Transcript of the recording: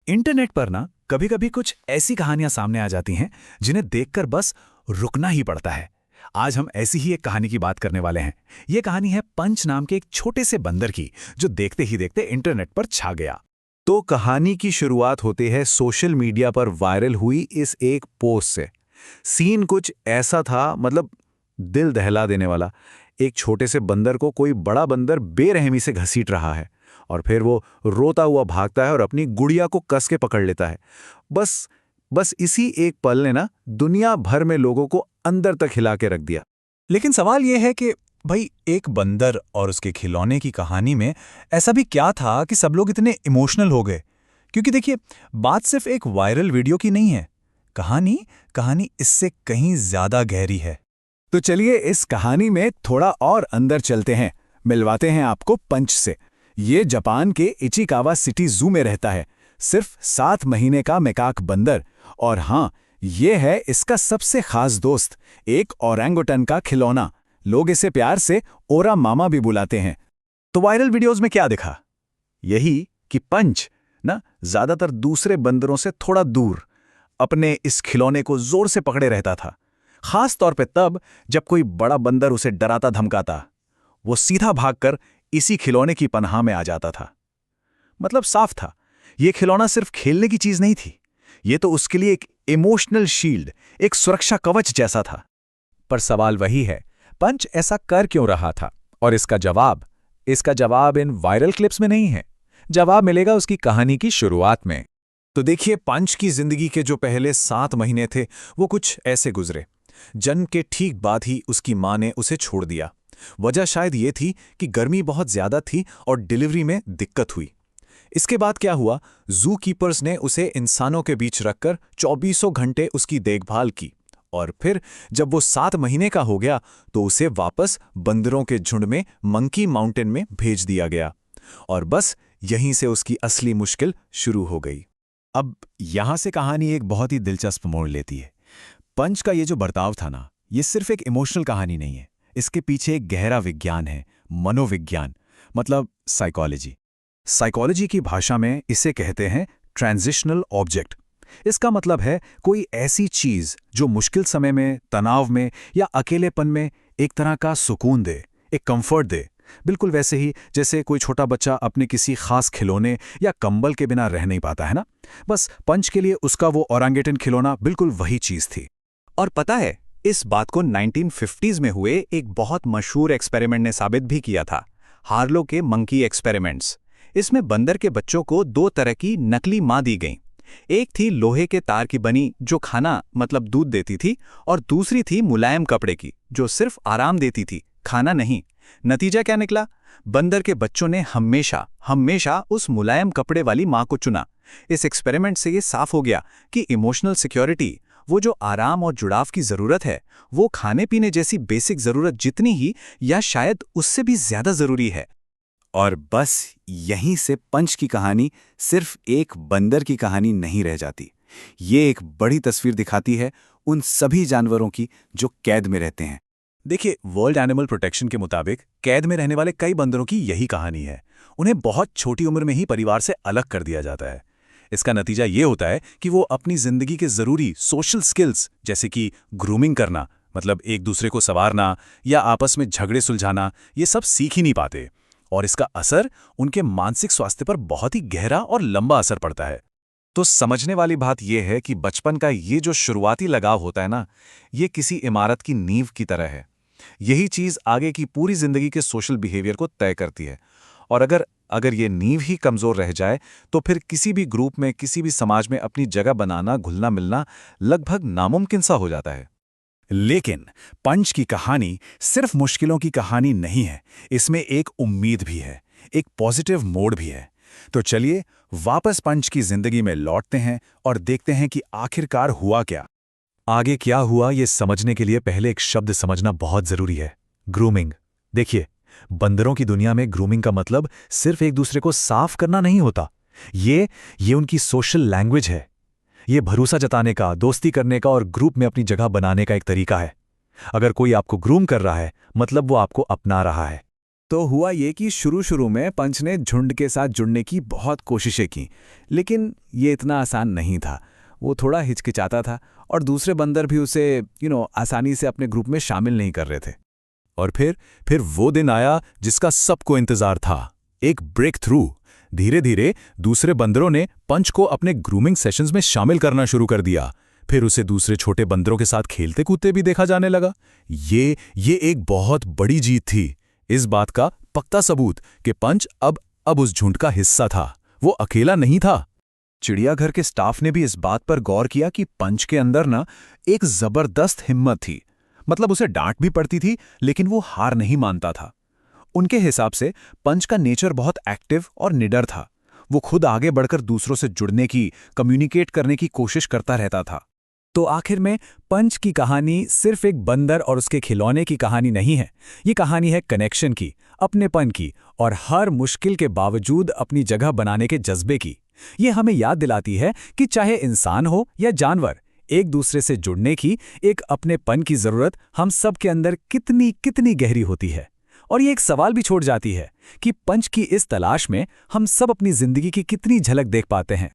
Internet पर ना कभी कभी कुछ ऐसी कहानियां सामने आ जाती हैं जिन्हें देखकर बस रुकना ही पड़ता है। आज हम ऐसी ही एक कहानी की बात करने वाले हैं। ये कहानी है पंच नाम के एक छोटे से बंदर की, जो देखते ही देखते इंटरनेट पर छा गया। तो कहानी की शुरुआत होती है सोशल मीडिया पर वायरल हुई इस एक पोस्ट से। सीन कुछ ऐसा था, मतलब दिल दहला देने वाला। एक छोटे से बंदर को कोई बड़ा बंदर बेरहमी से घसीट रहा है और फिर वो रोता हुआ भागता है और अपनी गुड़िया को कस के पकड़ लेता है। बस इसी एक पल ने ना दुनिया भर में लोगों को अंदर तक हिला के रख दिया। लेकिन सवाल यह है कि भाई, एक बंदर और उसके खिलौने की कहानी में ऐसा भी क्या था कि सब लोग इतने इमोशनल हो गए? क्योंकि देखिए, बात सिर्फ एक वायरल वीडियो की नहीं है। कहानी इससे कहीं ज्यादा गहरी है। तो चलिए इस कहानी में थोड़ा और अंदर चलते हैं, मिलवाते हैं आपको पंच से। ये जापान के इचिकावा सिटी जू में रहता है। सिर्फ 7 महीने का मैकाक बंदर। और हाँ, ये है इसका सबसे खास दोस्त, एक ओरंगुटन का खिलौना। लोग इसे प्यार से ओरा मामा भी बुलाते हैं। तो वायरल वीडियोस में क्या दिखा? यही कि पंच ना ज्यादातर दूसरे बंदरों से थोड़ा दूर अपने इस खिलौने को जोर से पकड़े रहता था। खास तौर पे तब जब कोई बड़ा बंदर उसे डराता धमकाता, वो सीधा भागकर इसी खिलौने की पनाह में आ जाता था। मतलब साफ था, ये खिलौना सिर्फ खेलने की चीज नहीं थी, ये तो उसके लिए एक इमोशनल शील्ड, एक सुरक्षा कवच जैसा था। पर सवाल वही है, पंच ऐसा कर क्यों रहा था? और इसका जवाब इन वायरल क्लिप्स में नहीं है। जवाब मिलेगा उसकी कहानी की शुरुआत में। तो देखिए, पंच की जिंदगी के जो पहले 7 महीने थे वो कुछ ऐसे गुजरे। जन्म के ठीक बाद ही उसकी मां ने उसे छोड़ दिया। वजह शायद ये थी कि गर्मी बहुत ज्यादा थी और डिलीवरी में दिक्कत हुई। इसके बाद क्या हुआ, जू कीपर्स ने उसे इंसानों के बीच रखकर 24 घंटे उसकी देखभाल की। और फिर जब वो 7 महीने का हो गया तो उसे वापस बंदरों के झुंड में मंकी माउंटेन में भेज दिया गया। और बस यहीं से उसकी असली मुश्किल शुरू हो गई। अब यहां से कहानी एक बहुत ही दिलचस्प मोड़ लेती है। पंच का ये जो बर्ताव था ना, ये सिर्फ एक इमोशनल कहानी नहीं है। इसके पीछे एक गहरा विज्ञान है, मनोविज्ञान, मतलब साइकोलॉजी की भाषा में इसे कहते हैं ट्रांजिशनल ऑब्जेक्ट। इसका मतलब है कोई ऐसी चीज जो मुश्किल समय में, तनाव में या अकेलेपन में एक तरह का सुकून दे, एक कंफर्ट दे। बिल्कुल वैसे ही जैसे कोई छोटा बच्चा अपने किसी खास खिलौने या कंबल के बिना रह नहीं पाता है ना। बस पंच के लिए उसका वो ओरंगुटन खिलौना बिल्कुल वही चीज थी। और पता है, इस बात को 1950s में हुए एक बहुत मशहूर एक्सपेरिमेंट ने साबित भी किया था, हार्लो के मंकी एक्सपेरिमेंट्स। इसमें बंदर के बच्चों को 2 तरह की नकली मां दी गई। एक थी लोहे के तार की बनी जो खाना मतलब दूध देती थी, और दूसरी थी मुलायम कपड़े की जो सिर्फ आराम देती थी, खाना नहीं। नतीजा क्या निकला? बंदर के बच्चों ने हमेशा उस मुलायम कपड़े वाली मां को चुना। इस एक्सपेरिमेंट से ये साफ हो गया कि इमोशनल सिक्योरिटी, वो जो आराम और जुड़ाव की जरूरत है, वो खाने पीने जैसी बेसिक जरूरत जितनी ही या शायद उससे भी ज्यादा जरूरी है। और बस यहीं से पंच की कहानी सिर्फ एक बंदर की कहानी नहीं रह जाती। ये एक बड़ी तस्वीर दिखाती है उन सभी जानवरों की जो कैद में रहते हैं। देखिए, वर्ल्ड एनिमल प्रोटेक्शन के मुताबिक कैद में रहने वाले कई बंदरों की यही कहानी है। उन्हें बहुत छोटी उम्र में ही परिवार से अलग कर दिया जाता है। इसका नतीजा ये होता है कि वो अपनी जिंदगी के जरूरी सोशल स्किल्स, जैसे कि ग्रूमिंग करना, मतलब एक दूसरे को संवारना या आपस में झगड़े सुलझाना, ये सब सीख ही नहीं पाते। और इसका असर उनके मानसिक स्वास्थ्य पर बहुत ही गहरा और लंबा असर पड़ता है। तो समझने वाली बात यह है कि बचपन का ये जो शुरुआती लगाव होता है ना, ये किसी इमारत की नींव की तरह है। यही चीज आगे की पूरी जिंदगी के सोशल बिहेवियर को तय करती है। और अगर ये नींव ही कमजोर रह जाए तो फिर किसी भी ग्रुप में, किसी भी समाज में अपनी जगह बनाना, घुलना मिलना लगभग नामुमकिन सा हो जाता है। लेकिन पंच की कहानी सिर्फ मुश्किलों की कहानी नहीं है, इसमें एक उम्मीद भी है, एक पॉजिटिव मोड़ भी है। तो चलिए वापस पंच की जिंदगी में लौटते हैं और देखते हैं कि आखिरकार हुआ क्या। आगे क्या हुआ ये समझने के लिए पहले एक शब्द समझना बहुत जरूरी है, ग्रूमिंग। देखिए, बंदरों की दुनिया में ग्रूमिंग का मतलब सिर्फ एक दूसरे को साफ करना नहीं होता। ये उनकी सोशल लैंग्वेज है। ये भरोसा जताने का, दोस्ती करने का और ग्रुप में अपनी जगह बनाने का एक तरीका है। अगर कोई आपको ग्रूम कर रहा है, मतलब वो आपको अपना रहा है। तो हुआ ये कि शुरू में पंच ने झुंड के साथ जुड़ने की बहुत कोशिशें की, लेकिन ये इतना आसान नहीं था। वो थोड़ा हिचकिचाता था और दूसरे बंदर भी उसे आसानी से अपने ग्रुप में शामिल नहीं कर रहे थे। और फिर वो दिन आया जिसका सबको इंतजार था, एक ब्रेक थ्रू। धीरे धीरे दूसरे बंदरों ने पंच को अपने ग्रूमिंग सेशंस में शामिल करना शुरू कर दिया। फिर उसे दूसरे छोटे बंदरों के साथ खेलते कूदते भी देखा जाने लगा। ये एक बहुत बड़ी जीत थी, इस बात का पक्का सबूत कि पंच अब उस झुंड का हिस्सा था, वो अकेला नहीं था। चिड़ियाघर के स्टाफ ने भी इस बात पर गौर किया कि पंच के अंदर ना एक जबरदस्त हिम्मत थी। मतलब उसे डांट भी पड़ती थी, लेकिन वो हार नहीं मानता था। उनके हिसाब से पंच का नेचर बहुत एक्टिव और निडर था। वो खुद आगे बढ़कर दूसरों से जुड़ने की, कम्युनिकेट करने की कोशिश करता रहता था। तो आखिर में पंच की कहानी सिर्फ एक बंदर और उसके खिलौने की कहानी नहीं है। ये कहानी है कनेक्शन की, अपनेपन की और हर मुश्किल के बावजूद अपनी जगह बनाने के जज्बे की। ये हमें याद दिलाती है कि चाहे इंसान हो या जानवर, एक दूसरे से जुड़ने की, एक अपनेपन की जरूरत हम सब के अंदर कितनी कितनी गहरी होती है। और ये एक सवाल भी छोड़ जाती है कि पंच की इस तलाश में हम सब अपनी जिंदगी की कितनी झलक देख पाते हैं।